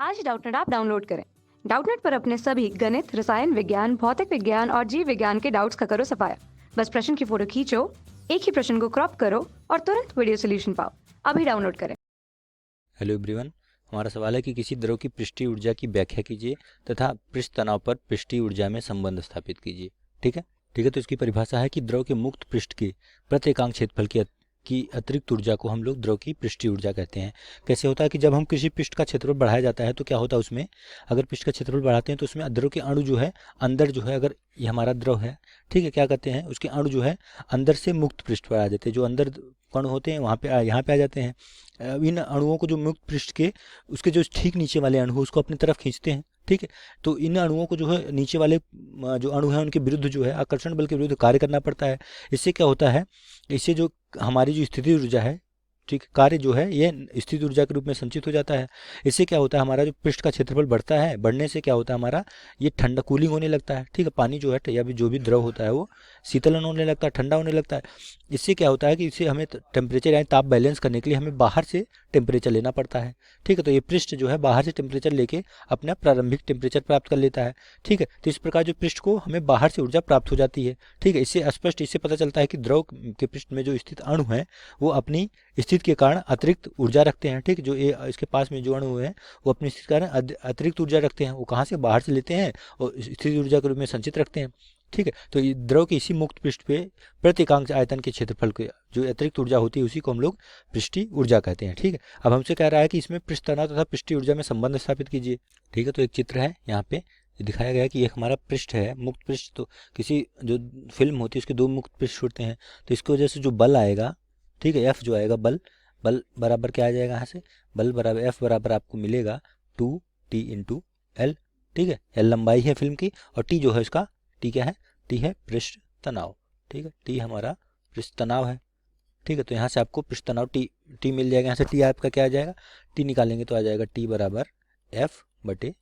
आज ही Doubtnut app download करें। Doubtnut पर अपने सभी गणित, रसायन विज्ञान, भौतिक विज्ञान और जीव विज्ञान के डाउट्स का करो सफाया। बस प्रश्न की फोटो खींचो, एक ही प्रश्न को क्रॉप करो और तुरंत वीडियो सोल्यूशन पाओ। अभी डाउनलोड करें। Hello everyone. हमारा सवाल है कि किसी द्रव की पृष्ठीय ऊर्जा की व्याख्या कीजिए तथा पृष्ठ तनाव पर पृष्ठीय ऊर्जा में संबंध स्थापित कीजिए। ठीक है। तो इसकी परिभाषा है कि द्रव के मुक्त पृष्ठ के प्रत्येकांक क्षेत्रफल की अतिरिक्त ऊर्जा को हम लोग द्रव की पृष्ठीय ऊर्जा कहते हैं। कैसे होता है कि जब हम किसी पृष्ठ का क्षेत्रफल बढ़ाया जाता है तो क्या होता है, उसमें अगर पृष्ठ का क्षेत्रफल बढ़ाते हैं तो उसमें द्रव के अणु जो है अंदर जो है, अगर ये हमारा द्रव है, ठीक है, क्या कहते हैं, उसके अणु जो है अंदर से मुक्त पृष्ठ पर आ जाते हैं। जो अंदर कण होते हैं वहाँ पे यहाँ पे आ जाते हैं। इन अणुओं को जो मुक्त पृष्ठ के उसके जो ठीक नीचे वाले अणु उसको अपनी तरफ खींचते हैं। ठीक है। तो इन अणुओं को जो है नीचे वाले जो अणु हैं उनके विरुद्ध जो है आकर्षण बल के विरुद्ध कार्य करना पड़ता है। इससे क्या होता है, इससे जो हमारी जो स्थिति ऊर्जा है, ठीक, कार्य जो है ये स्थिति ऊर्जा के रूप में संचित हो जाता है। इससे क्या होता है, हमारा जो पृष्ठ का क्षेत्रफल बढ़ता है, बढ़ने से क्या होता है, हमारा ये ठंडा कूलिंग होने लगता है। ठीक है। पानी जो है या भी जो भी द्रव होता है वो शीतलन होने लगता है, ठंडा होने लगता है। इससे क्या होता है कि इससे हमें टेम्परेचर यानी ताप बैलेंस करने के लिए हमें बाहर से टेम्परेचर लेना पड़ता है। ठीक है। तो ये पृष्ठ जो है बाहर से टेम्परेचर लेके अपना प्रारंभिक टेम्परेचर प्राप्त कर लेता है। ठीक है। तो इस प्रकार जो पृष्ठ को हमें बाहर से ऊर्जा प्राप्त हो जाती है। ठीक है। इससे स्पष्ट इससे पता चलता है कि द्रव के पृष्ठ में जो स्थित अणु है वो अपनी स्थिति के कारण अतिरिक्त ऊर्जा रखते हैं। ठीक, जो ये इसके पास में जो अणु है वो अपनी स्थिति के कारण अतिरिक्त ऊर्जा रखते हैं। वो कहाँ से, बाहर से लेते हैं और स्थिति ऊर्जा के रूप में संचित रखते हैं। ठीक है। तो ये द्रव के इसी मुक्त पृष्ठ पे प्रत्येकांक आयतन के क्षेत्रफल के जो अतिरिक्त ऊर्जा होती है उसी को हम लोग पृष्ठीय ऊर्जा कहते हैं। ठीक है। अब हमसे कह रहा है कि इसमें पृष्ठ तनाव तथा पृष्ठीय ऊर्जा में संबंध स्थापित कीजिए। ठीक है। तो एक चित्र है यहाँ पे दिखाया गया है कि एक हमारा पृष्ठ है, मुक्त पृष्ठ। तो किसी जो फिल्म होती है उसके दो मुक्त पृष्ठ होते हैं, तो इसकी वजह से जो बल आएगा, ठीक है, एफ जो आएगा, बल बराबर क्या आ जाएगा, यहाँ से बल बराबर एफ बराबर आपको मिलेगा 2t इंटू एल। ठीक है। एल लंबाई है फिल्म की और टी जो है उसका, टी क्या है, टी है पृष्ठ तनाव। ठीक है। टी हमारा पृष्ठ तनाव है। ठीक है। तो यहाँ से आपको पृष्ठ तनाव टी मिल जाएगा। यहाँ से टी आपका क्या आ जाएगा, टी निकालेंगे तो आ जाएगा टी बराबर एफ बटे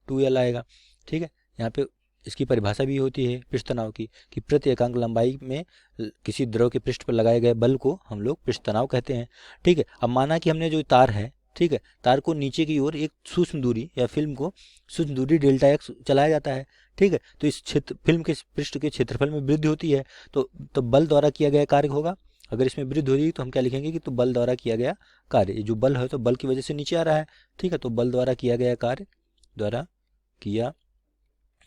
2l आएगा। ठीक है। यहाँ पे इसकी परिभाषा भी होती है पृष्ठ तनाव की कि प्रति एकांक लंबाई में किसी द्रव के पृष्ठ पर लगाए गए बल को हम लोग पृष्ठ तनाव कहते हैं। ठीक है। अब माना कि हमने जो तार है, ठीक है, तार को नीचे की ओर एक सूक्ष्म दूरी या फिल्म को सूक्ष्म दूरी डेल्टा एक्स चलाया जाता है। ठीक है। तो इस क्षेत्र फिल्म के पृष्ठ के क्षेत्रफल में वृद्धि होती है तो बल द्वारा किया गया कार्य होगा। अगर इसमें वृद्धि हो रही है तो हम क्या लिखेंगे कि तो बल द्वारा किया गया कार्य, ये जो बल है तो बल की वजह से नीचे आ रहा है। ठीक है। तो बल द्वारा किया गया कार्य, द्वारा किया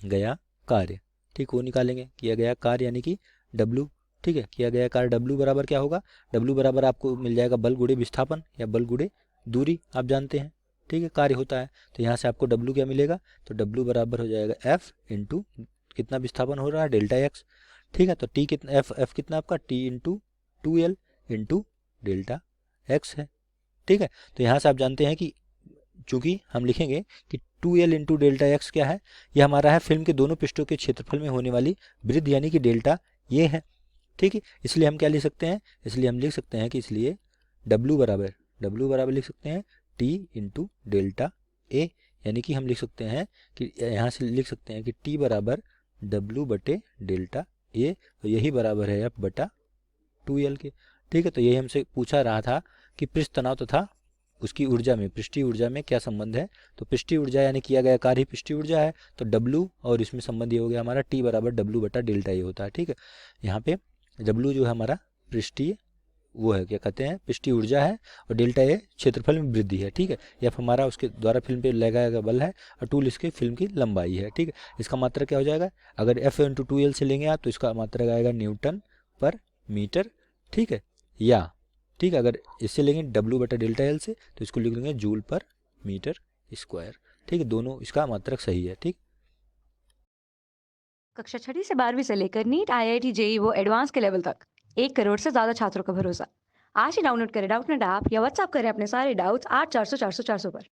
गया कार्य, ठीक, वो निकालेंगे। किया गया कार्य यानी कि W। ठीक है। किया गया कार्य W बराबर क्या होगा, W बराबर आपको मिल जाएगा बल गुणे विस्थापन या बल गुणे दूरी, आप जानते हैं। ठीक है। कार्य होता है तो यहाँ से आपको W क्या मिलेगा, तो W बराबर हो जाएगा F इंटू कितना विस्थापन हो रहा है, डेल्टा एक्स। ठीक है। तो T कितना, F कितना आपका, T into 2L into delta x है। ठीक है। तो यहाँ से आप जानते हैं कि चूंकि हम लिखेंगे कि 2l इंटू डेल्टा एक्स क्या है, यह हमारा है फिल्म के दोनों पृष्ठों के क्षेत्रफल में होने वाली वृद्धि यानी कि डेल्टा ये है। ठीक है। इसलिए हम क्या लिख सकते हैं, इसलिए हम लिख सकते हैं कि इसलिए W बराबर लिख सकते हैं T इंटू डेल्टा ए, यानी कि हम लिख सकते हैं कि यहाँ से लिख सकते हैं कि T बराबर W बटे डेल्टा ए, तो यही बराबर है F बटा 2l के। ठीक है। तो यही हमसे पूछा रहा था कि पृष्ठ तनाव तथा उसकी ऊर्जा में, पृष्ठीय ऊर्जा में क्या संबंध है। तो पृष्ठीय ऊर्जा यानी किया गया कार्य ही पृष्ठीय ऊर्जा है, तो W और इसमें संबंध ये हो गया हमारा T बराबर W बटा डेल्टा ए होता है। ठीक है। यहाँ पे W जो है हमारा पृष्ठीय, वो है क्या कहते हैं, पृष्ठीय ऊर्जा है, और डेल्टा ए क्षेत्रफल में वृद्धि है। ठीक है। F हमारा उसके द्वारा फिल्म पे लगाया गया बल है और 2l इसके फिल्म की लंबाई है। ठीक है। इसका मात्रक क्या हो जाएगा, अगर F इंटू 2l से लेंगे आप तो इसका मात्रक आएगा न्यूटन पर मीटर। ठीक है। या ठीक है, अगर इससे लेंगे W बटा डेल्टा एल से तो इसको लिख लेंगे जूल पर मीटर स्क्वायर। ठीक है। दोनों इसका मात्रक सही है। ठीक। कक्षा 6वीं से 12वीं से लेकर नीट, IIT, JEE वो एडवांस के लेवल तक 1 करोड़ से ज्यादा छात्रों का भरोसा। आज ही डाउनलोड करें डाउटनेट ऐप या व्हाट्सएप करें अपने सारे डाउट्स 8400 400 400 पर।